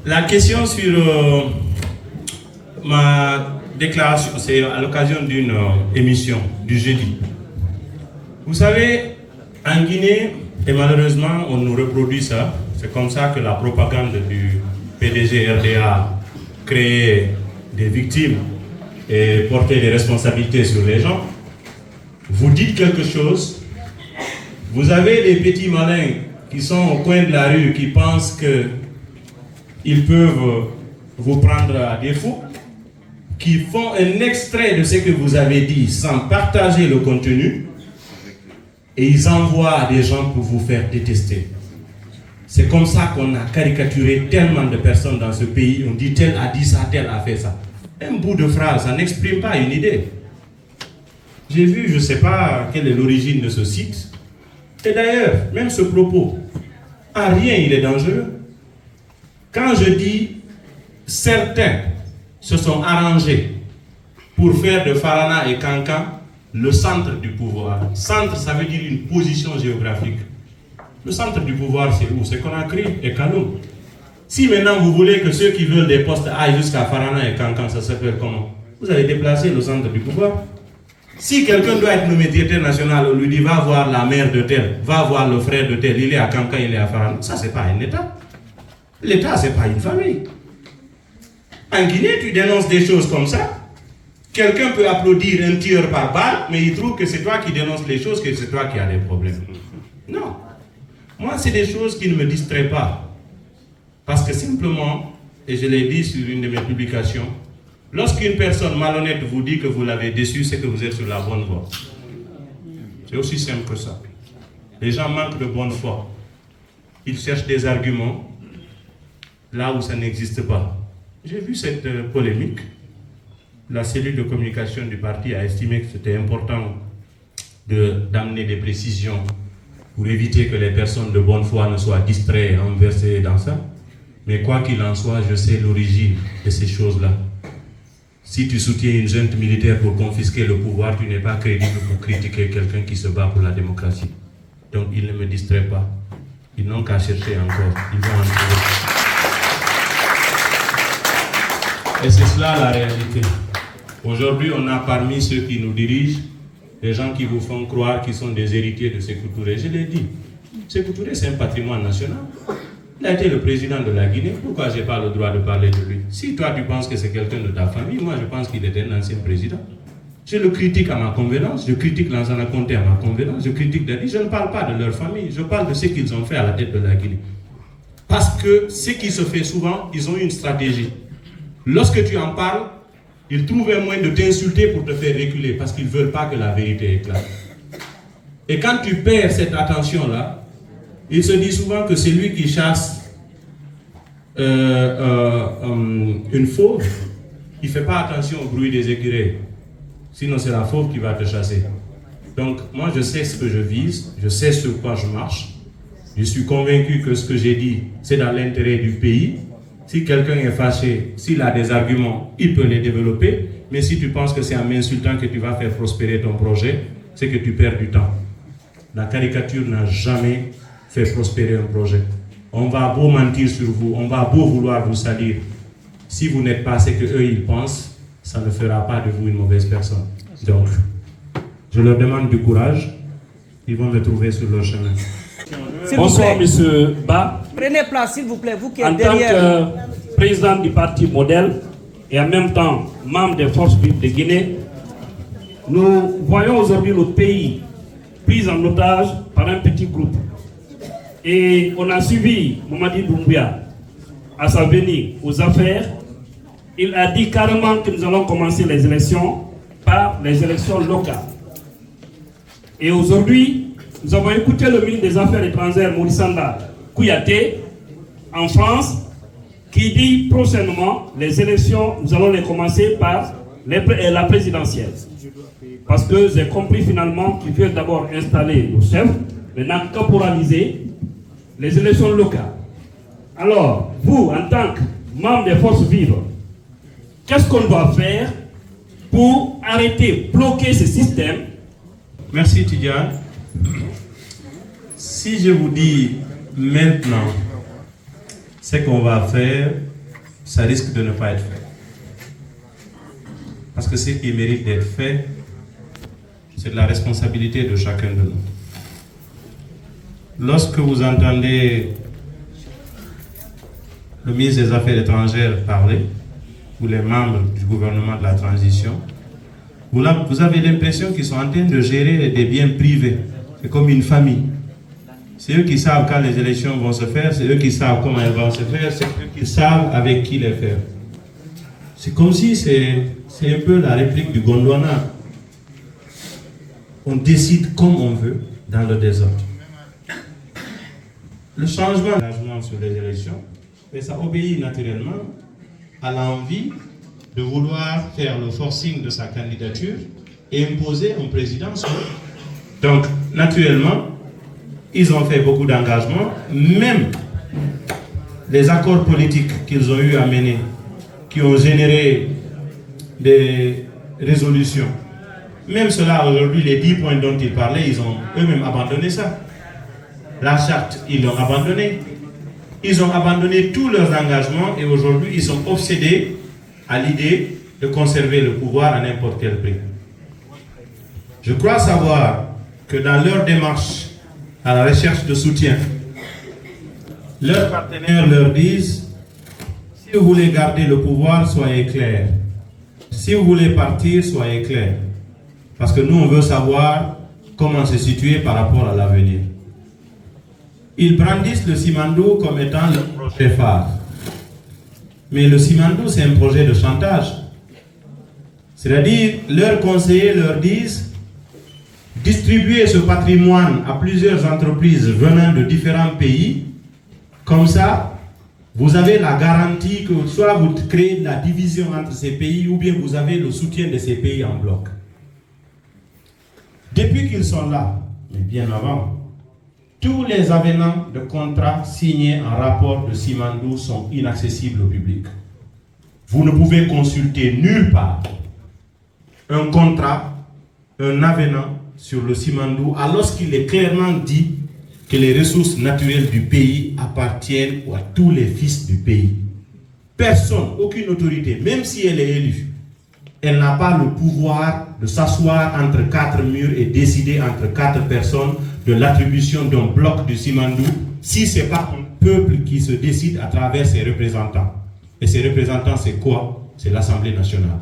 La question sur ma déclaration, c'est à l'occasion d'une émission du jeudi. Vous savez, en Guinée, et malheureusement, on nous reproduit ça. C'est comme ça que la propagande du PDG RDA crée des victimes et porter des responsabilités sur les gens. Vous dites quelque chose, vous avez des petits malins qui sont au coin de la rue, qui pensent qu'ils peuvent vous prendre à défaut, qui font un extrait de ce que vous avez dit sans partager le contenu, et ils envoient des gens pour vous faire détester. C'est comme ça qu'on a caricaturé tellement de personnes dans ce pays. On dit tel a dit ça, tel a fait ça. Un bout de phrase, ça n'exprime pas une idée. J'ai vu, je ne sais pas quelle est l'origine de ce site. Et d'ailleurs, même ce propos, en rien il est dangereux. Quand je dis certains se sont arrangés pour faire de Farana et Kankan le centre du pouvoir. Centre, ça veut dire une position géographique. Le centre du pouvoir, c'est où? C'est Conakry et Kaloum. Si maintenant vous voulez que ceux qui veulent des postes aillent jusqu'à Farana et Kankan, ça s'appelle comment? Vous avez déplacé le centre du pouvoir. Si quelqu'un doit être nommé directeur national, on lui dit va voir la mère de tel, va voir le frère de tel, il est à Kankan, il est à Farana. Ça, c'est pas un État. L'État, c'est pas une famille. En Guinée, tu dénonces des choses comme ça. Quelqu'un peut applaudir un tireur par balle, mais il trouve que c'est toi qui dénonces les choses, que c'est toi qui as des problèmes. Non. Moi, c'est des choses qui ne me distraient pas. Parce que simplement, et je l'ai dit sur une de mes publications, lorsqu'une personne malhonnête vous dit que vous l'avez déçu, c'est que vous êtes sur la bonne voie. C'est aussi simple que ça. Les gens manquent de bonne foi. Ils cherchent des arguments là où ça n'existe pas. J'ai vu cette polémique. La cellule de communication du parti a estimé que c'était important d'amener des précisions pour éviter que les personnes de bonne foi ne soient distraites et renversées dans ça. Mais quoi qu'il en soit, je sais l'origine de ces choses-là. Si tu soutiens une junte militaire pour confisquer le pouvoir, tu n'es pas crédible pour critiquer quelqu'un qui se bat pour la démocratie. Donc ils ne me distraient pas. Ils n'ont qu'à chercher encore. Ils vont en trouver. Et c'est cela la réalité. Aujourd'hui, on a parmi ceux qui nous dirigent des gens qui vous font croire qu'ils sont des héritiers de Sékou Touré. Je l'ai dit. Sékou Touré, c'est un patrimoine national. Il a été le président de la Guinée. Pourquoi je n'ai pas le droit de parler de lui? Si toi, tu penses que c'est quelqu'un de ta famille, moi, je pense qu'il était un ancien président. Je le critique à ma convenance. Je critique Lansana Conté à ma convenance. Je critique Dadi. Je ne parle pas de leur famille. Je parle de ce qu'ils ont fait à la tête de la Guinée. Parce que ce qui se fait souvent, ils ont une stratégie. Lorsque tu en parles, ils trouvent un moyen de t'insulter pour te faire reculer parce qu'ils ne veulent pas que la vérité éclate. Et quand tu perds cette attention-là, il se dit souvent que c'est lui qui chasse une fauve. Il ne fait pas attention au bruit des écureuils. Sinon, c'est la fauve qui va te chasser. Donc, moi, je sais ce que je vise. Je sais sur quoi je marche. Je suis convaincu que ce que j'ai dit, c'est dans l'intérêt du pays. Si quelqu'un est fâché, s'il a des arguments, il peut les développer. Mais si tu penses que c'est en m'insultant que tu vas faire prospérer ton projet, c'est que tu perds du temps. La caricature n'a jamais fait prospérer un projet. On va beau mentir sur vous, on va beau vouloir vous salir. Si vous n'êtes pas ce qu'eux ils pensent, ça ne fera pas de vous une mauvaise personne. Donc, je leur demande du courage. Ils vont me trouver sur leur chemin. Bonsoir, monsieur Ba. Prenez place, s'il vous plaît, vous qui êtes En derrière. tant que président du parti Modèle et en même temps membre des forces vives de Guinée, nous voyons aujourd'hui le pays pris en otage par un petit groupe. Et on a suivi Mamadi Doumbouya à sa venue aux affaires. Il a dit carrément que nous allons commencer les élections par les élections locales. Et aujourd'hui, nous avons écouté le ministre des Affaires étrangères, Maurice Sanda Kouyaté, en France, qui dit prochainement les élections, nous allons les commencer par la présidentielle. Parce que j'ai compris finalement qu'ils veulent d'abord installer le chef, maintenant caporaliser les élections locales. Alors, vous, en tant que membre des forces vives, qu'est-ce qu'on doit faire pour arrêter, bloquer ce système? Merci Tidiane. Si je vous dis maintenant ce qu'on va faire, ça risque de ne pas être fait. Parce que ce qui mérite d'être fait, c'est de la responsabilité de chacun de nous. Lorsque vous entendez le ministre des Affaires étrangères parler, ou les membres du gouvernement de la transition, vous avez l'impression qu'ils sont en train de gérer des biens privés. C'est comme une famille. C'est eux qui savent quand les élections vont se faire, c'est eux qui savent comment elles vont se faire, c'est eux qui savent avec qui les faire. C'est comme si c'est un peu la réplique du Gondwana. On décide comme on veut dans le désordre. Le changement d'engagement sur les élections, mais ça obéit naturellement à l'envie de vouloir faire le forcing de sa candidature et imposer un président. Donc, naturellement, ils ont fait beaucoup d'engagements, même les accords politiques qu'ils ont eu à mener, qui ont généré des résolutions. Même cela, aujourd'hui, les 10 points dont ils parlaient, ils ont eux-mêmes abandonné ça. La charte, ils l'ont abandonnée. Ils ont abandonné tous leurs engagements et aujourd'hui, ils sont obsédés à l'idée de conserver le pouvoir à n'importe quel prix. Je crois savoir que dans leur démarche à la recherche de soutien, leurs partenaires leur disent: si vous voulez garder le pouvoir, soyez clairs. Si vous voulez partir, soyez clairs. Parce que nous, on veut savoir comment se situer par rapport à l'avenir. Ils brandissent le Simandou comme étant le projet phare. Mais le Simandou, c'est un projet de chantage. C'est-à-dire, leurs conseillers leur disent: distribuez ce patrimoine à plusieurs entreprises venant de différents pays. Comme ça, vous avez la garantie que soit vous créez de la division entre ces pays ou bien vous avez le soutien de ces pays en bloc. Depuis qu'ils sont là, mais bien avant, tous les avenants de contrats signés en rapport de Simandou sont inaccessibles au public. Vous ne pouvez consulter nulle part un contrat, un avenant sur le Simandou, alors qu'il est clairement dit que les ressources naturelles du pays appartiennent à tous les fils du pays. Personne, aucune autorité, même si elle est élue, elle n'a pas le pouvoir de s'asseoir entre 4 murs et décider entre 4 personnes de l'attribution d'un bloc du Simandou si ce n'est pas un peuple qui se décide à travers ses représentants. Et ces représentants, c'est quoi? C'est l'Assemblée nationale.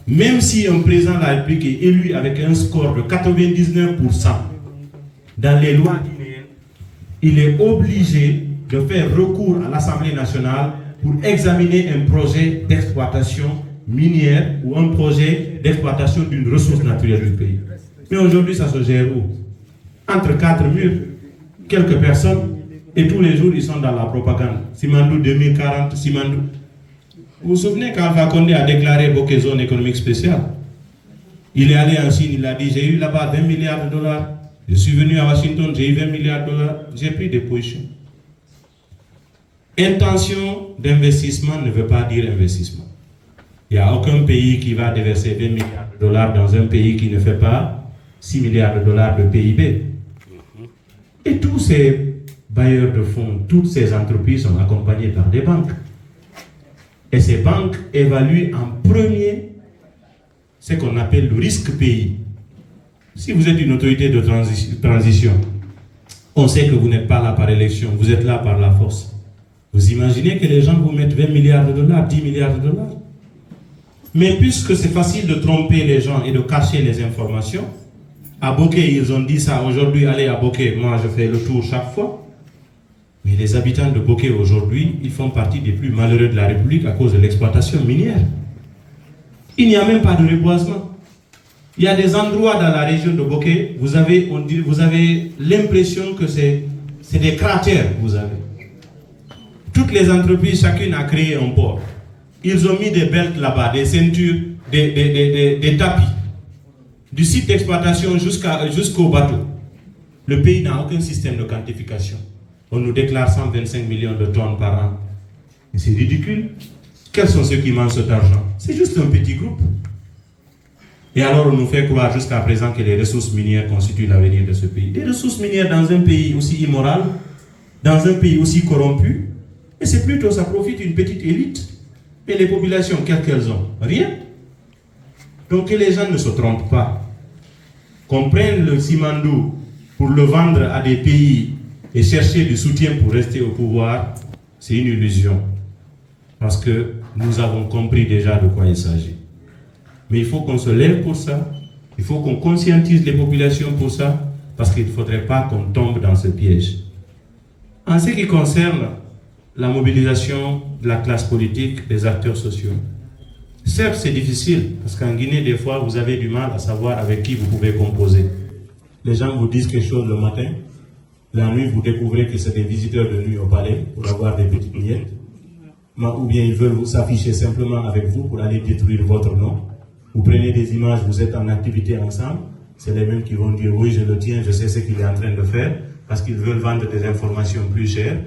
Même si un président de la République est élu avec un score de 99%, dans les lois guinéennes, il est obligé de faire recours à l'Assemblée nationale pour examiner un projet d'exploitation minière ou un projet d'exploitation d'une ressource naturelle du pays. Mais aujourd'hui, ça se gère où? Entre 4 murs, quelques personnes, et tous les jours, ils sont dans la propagande. Simandou 2040, Simandou. Vous vous souvenez quand Alpha Condé a déclaré Bokeh zone économique spéciale? Il est allé en Chine, il a dit: j'ai eu là-bas 20 milliards de dollars. Je suis venu à Washington, j'ai eu 20 milliards de dollars. J'ai pris des positions. Intention d'investissement ne veut pas dire investissement. Il n'y a aucun pays qui va déverser 20 milliards de dollars dans un pays qui ne fait pas 6 milliards de dollars de PIB. Et tous ces bailleurs de fonds, toutes ces entreprises sont accompagnées par des banques. Et ces banques évaluent en premier ce qu'on appelle le risque pays. Si vous êtes une autorité de transition, on sait que vous n'êtes pas là par élection, vous êtes là par la force. Vous imaginez que les gens vous mettent 20 milliards de dollars, 10 milliards de dollars? Mais puisque c'est facile de tromper les gens et de cacher les informations, à Bokeh, ils ont dit ça. Aujourd'hui, allez à Bokeh, moi je fais le tour chaque fois. Mais les habitants de Bokeh aujourd'hui, ils font partie des plus malheureux de la République à cause de l'exploitation minière. Il n'y a même pas de reboisement. Il y a des endroits dans la région de Bokeh, vous avez l'impression que c'est des cratères, vous avez. Toutes les entreprises, chacune a créé un port. Ils ont mis des belts là-bas, des ceintures, des tapis. Du site d'exploitation jusqu'au bateau. Le pays n'a aucun système de quantification. On nous déclare 125 millions de tonnes par an. C'est ridicule. Quels sont ceux qui mangent cet argent? C'est juste un petit groupe. Et alors on nous fait croire jusqu'à présent que les ressources minières constituent l'avenir de ce pays. Des ressources minières dans un pays aussi immoral, dans un pays aussi corrompu, et c'est plutôt ça profite une petite élite. Mais les populations, qu'est-ce qu'elles ont? Rien. Donc que les gens ne se trompent pas. Qu'on prenne le Simandou pour le vendre à des pays et chercher du soutien pour rester au pouvoir, c'est une illusion. Parce que nous avons compris déjà de quoi il s'agit. Mais il faut qu'on se lève pour ça. Il faut qu'on conscientise les populations pour ça. Parce qu'il ne faudrait pas qu'on tombe dans ce piège. En ce qui concerne la mobilisation de la classe politique, des acteurs sociaux, certes, c'est difficile, parce qu'en Guinée, des fois, vous avez du mal à savoir avec qui vous pouvez composer. Les gens vous disent quelque chose le matin, la nuit, vous découvrez que c'est des visiteurs de nuit au palais pour avoir des petites miettes, ou bien ils veulent s'afficher simplement avec vous pour aller détruire votre nom. Vous prenez des images, vous êtes en activité ensemble, c'est les mêmes qui vont dire oui, je le tiens, je sais ce qu'il est en train de faire, parce qu'ils veulent vendre des informations plus chères.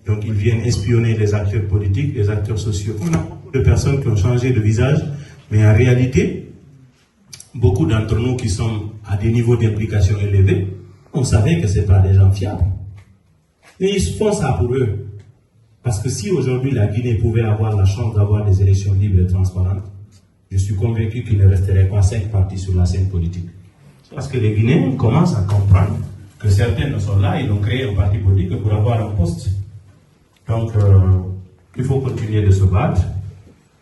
Donc ils viennent espionner les acteurs politiques, les acteurs sociaux. On a beaucoup de personnes qui ont changé de visage, mais en réalité, beaucoup d'entre nous qui sont à des niveaux d'implication élevés, on savait que ce n'est pas des gens fiables. Mais ils font ça pour eux. Parce que si aujourd'hui la Guinée pouvait avoir la chance d'avoir des élections libres et transparentes, je suis convaincu qu'il ne resterait pas 5 partis sur la scène politique. Parce que les Guinéens commencent à comprendre que certains sont là, ils ont créé un parti politique pour avoir un poste. Donc, il faut continuer de se battre,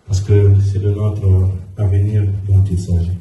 parce que c'est de notre avenir dont il s'agit.